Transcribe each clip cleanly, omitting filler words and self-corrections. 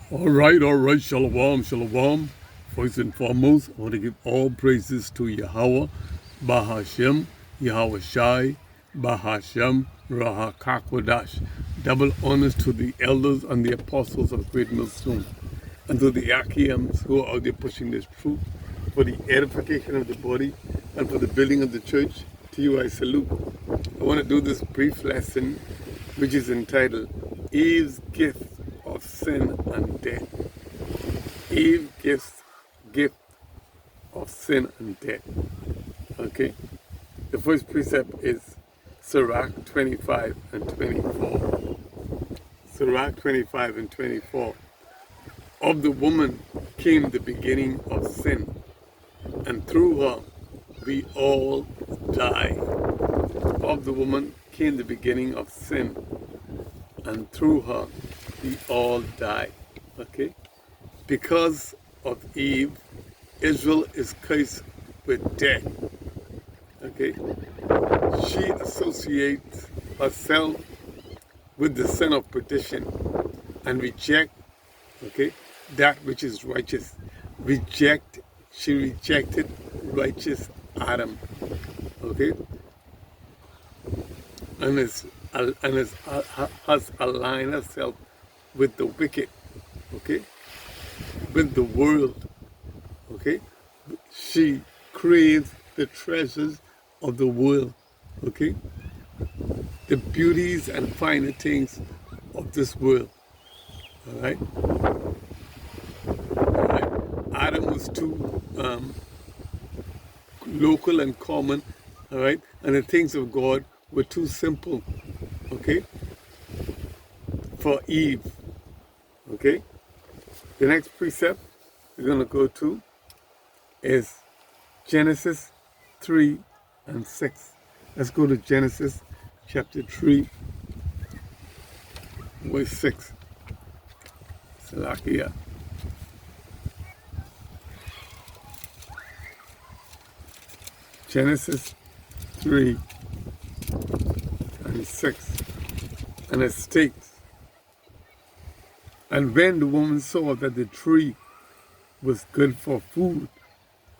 All right, shalom, shalom. First and foremost, I want to give all praises to Yahweh, Bahashem, Yahweh Shai, Bahashem, Raha Kakwadash. Double honors to the elders and the apostles of Great Millstone, and to the Achaeans who are out there pushing this truth for the edification of the body and for the building of the church. To you I salute. I want to do this brief lesson, which is entitled Eve's Gift of Sin and Death. Eve gift of sin and death. Okay? The first precept is Sirach 25 and 24. Sirach 25 and 24. Of the woman came the beginning of sin, and through her we all die. Of the woman came the beginning of sin, and through her we all die. Okay? Because of Eve, Israel is cursed with death. Okay? She associates herself with the son of perdition and reject, okay, that which is righteous. She rejected righteous Adam. Okay? And has aligned herself with the wicked, okay, with the world, okay. She craves the treasures of the world, okay, the beauties and finer things of this world. All right. Adam was too local and common, all right, and the things of God were too simple, okay, for Eve. Okay? The next precept we're going to go to is Genesis 3 and 6. Let's go to Genesis chapter 3, verse 6. Salakia. Genesis 3 and 6. And it states, and when the woman saw that the tree was good for food,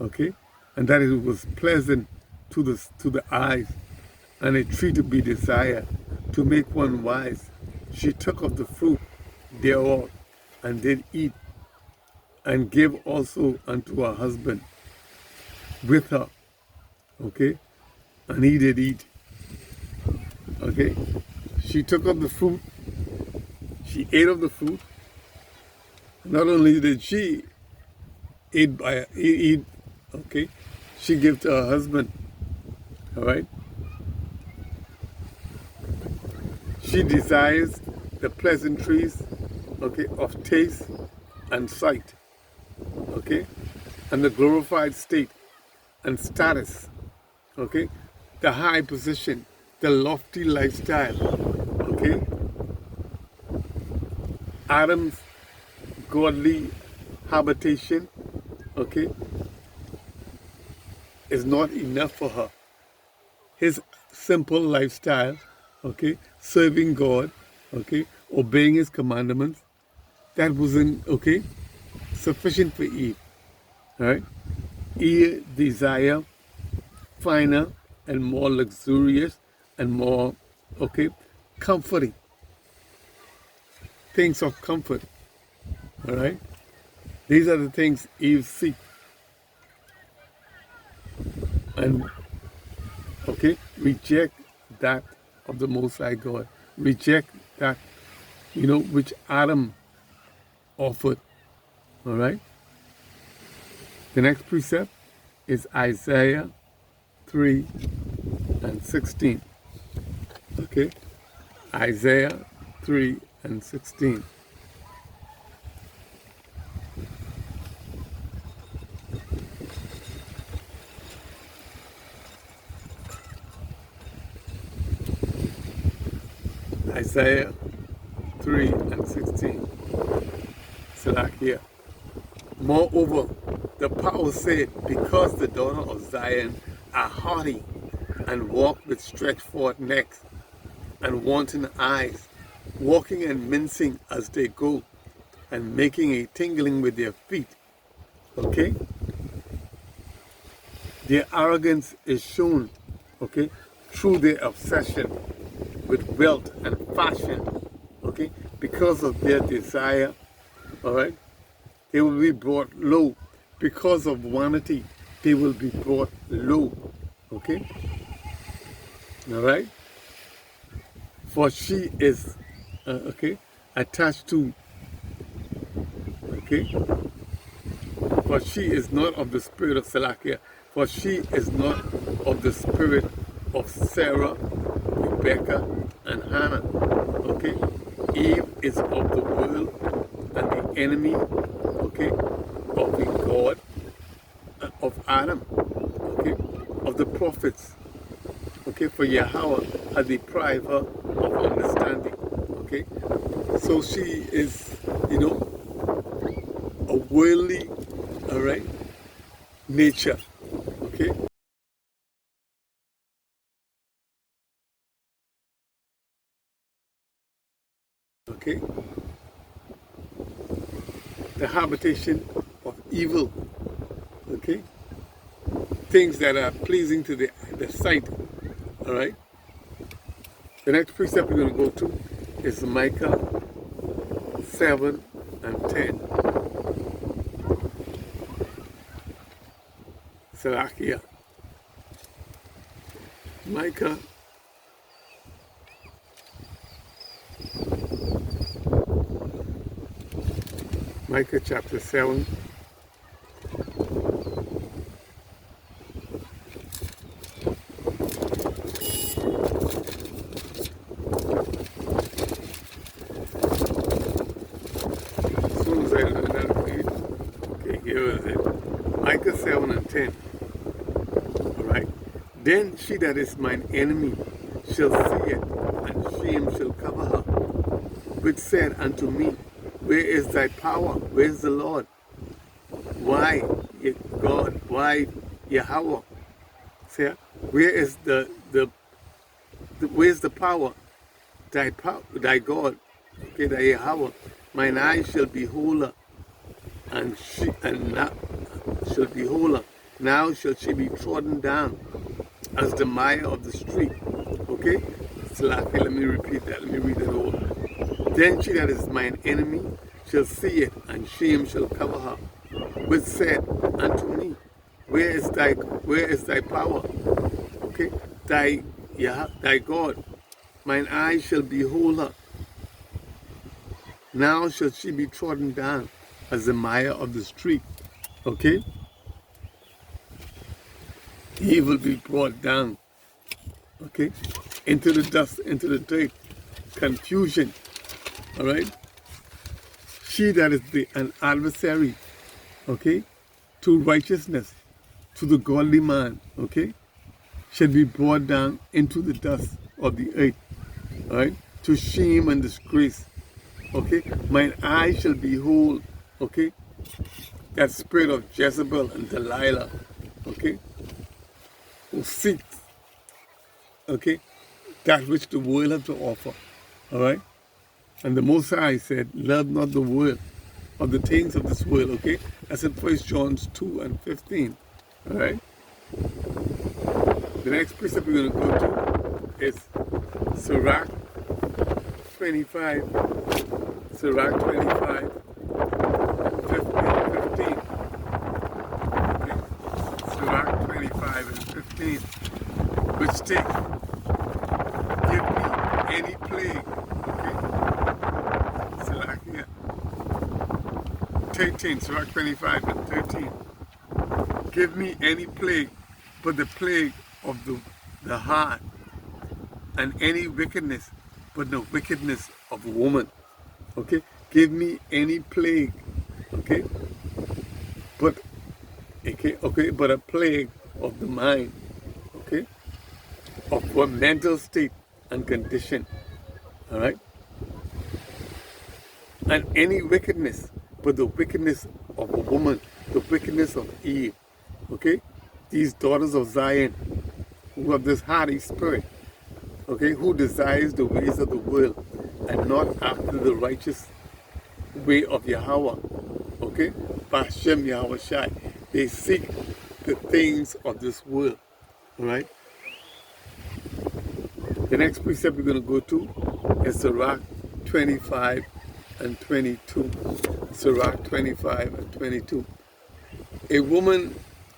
okay, and that it was pleasant to the eyes, and a tree to be desired, to make one wise, she took of the fruit thereof, and did eat, and gave also unto her husband with her, okay, and he did eat. Okay, she took of the fruit, she ate of the fruit. Not only did she eat, okay, she gave to her husband, all right? She desires the pleasantries, okay, of taste and sight, okay, and the glorified state and status, okay, the high position, the lofty lifestyle, okay? Adam's godly habitation, okay, is not enough for her. His simple lifestyle, okay, serving God, okay, obeying his commandments, that wasn't, okay, sufficient for Eve, right? Eve desire finer and more luxurious and more, okay, comforting, things of comfort. All right? These are the things Eve seeks. And, okay, reject that of the Most High God. Reject that, which Adam offered. All right? The next precept is Isaiah 3 and 16. Okay? Isaiah 3 and 16. Isaiah 3 and 16. Salakia. Moreover, the power said, because the daughter of Zion are haughty and walk with stretched forth necks and wanton eyes, walking and mincing as they go, and making a tingling with their feet. Okay? Their arrogance is shown, okay, through their obsession with wealth and fashion, okay, because of their desire, all right? They will be brought low. Because of vanity, they will be brought low, okay? All right? For she is, okay, attached to, okay? For she is not of the spirit of Salakia. For she is not of the spirit of Sarah, Rebecca, and Hannah. Okay? Eve is of the world and the enemy, okay, of the God, of Adam, okay, of the prophets. Okay, for Yahweh had deprived her of understanding. Okay? So she is, you know, a worldly, all right, nature. Okay? Okay? The habitation of evil. Okay? Things that are pleasing to the sight. All right? The next precept we're going to go to is Micah 7 and 10. Salakia. Micah chapter 7. As soon as I learn that read, okay, here is it. Micah 7 and 10. Alright. Then she that is mine enemy shall see it, and shame shall cover her, which said unto me, where is thy power? Where is the Lord? Why, God? Why, Yahweh? See, where is where's the power? Thy God, okay, thy Yahweh. Mine eyes shall behold her, and now shall behold her. Now shall she be trodden down as the mire of the street. Okay? Slacky, let me repeat that. Let me read it over. Then she that is mine enemy shall see it, and shame shall cover her, which said unto me, where is thy power? Okay? Thy God. Mine eyes shall behold her. Now shall she be trodden down as the mire of the street. Okay? He will be brought down. Okay? Into the dust, into the dirt. Confusion. Alright? She that is an adversary, okay, to righteousness, to the godly man, okay, shall be brought down into the dust of the earth, all right, to shame and disgrace, okay. Mine eyes shall behold, okay, that spirit of Jezebel and Delilah, okay, who seeks, okay, that which the world has to offer, all right. And the Most High said, love not the world, of the things of this world, okay? That's in 1 John 2 and 15, all right? The next precept we're going to go to is Sirach 25, Sirach 25, 15. Okay? Sirach 25 and 15, which states, give me any plague, okay? 13, Sirach 25 and 13. Give me any plague but the plague of the heart, and any wickedness but the wickedness of a woman. Okay? Give me any plague, okay? But but a plague of the mind, okay? Of what mental state and condition. Alright? And any wickedness but the wickedness of a woman, the wickedness of Eve. Okay? These daughters of Zion, who have this hardy spirit, okay, who desires the ways of the world and not after the righteous way of Yahweh. Okay? Ba'ashem Yahweh Shai. They seek the things of this world. Alright? The next precept we're going to go to is Sirach 25 and 22. Sirach 25 and 22. A woman,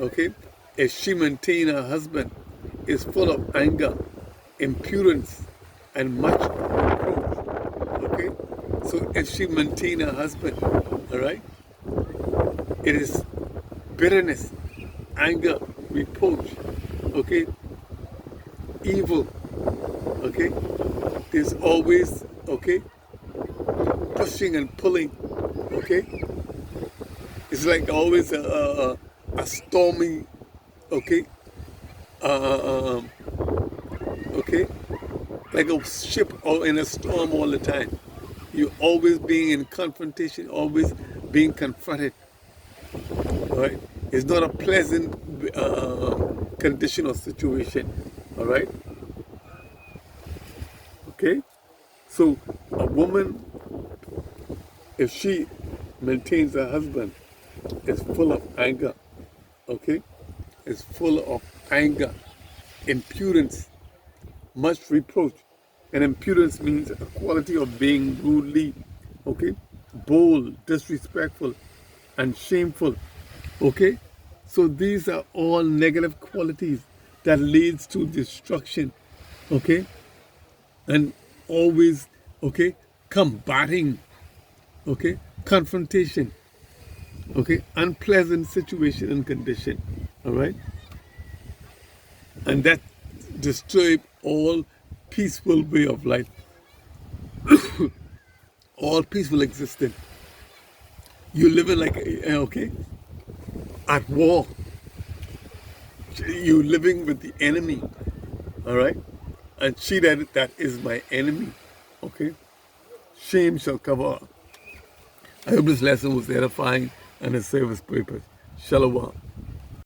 okay, if she maintain her husband, is full of anger, impudence, and much reproach. Okay? So if she maintain her husband, alright, it is bitterness, anger, reproach, okay, evil, okay, there's always, okay, pushing and pulling, okay, it's like always a stormy, okay, okay, like a ship or in a storm all the time. You're always being in confrontation, always being confronted. All right, it's not a pleasant condition or situation. All right, okay. So a woman, if she maintains her husband, is full of anger. Okay, is full of anger, impudence, much reproach. And impudence means a quality of being rudely, okay, bold, disrespectful, and shameful. Okay, so these are all negative qualities that leads to destruction. Okay, and always, okay, combating, okay, confrontation, okay, unpleasant situation and condition. All right, and that disturb all peaceful way of life, all peaceful existence. You living like, okay, at war. You living with the enemy, all right? And she that is my enemy, okay? Shame shall cover her. I hope this lesson was edifying and it served its purpose. Shalom.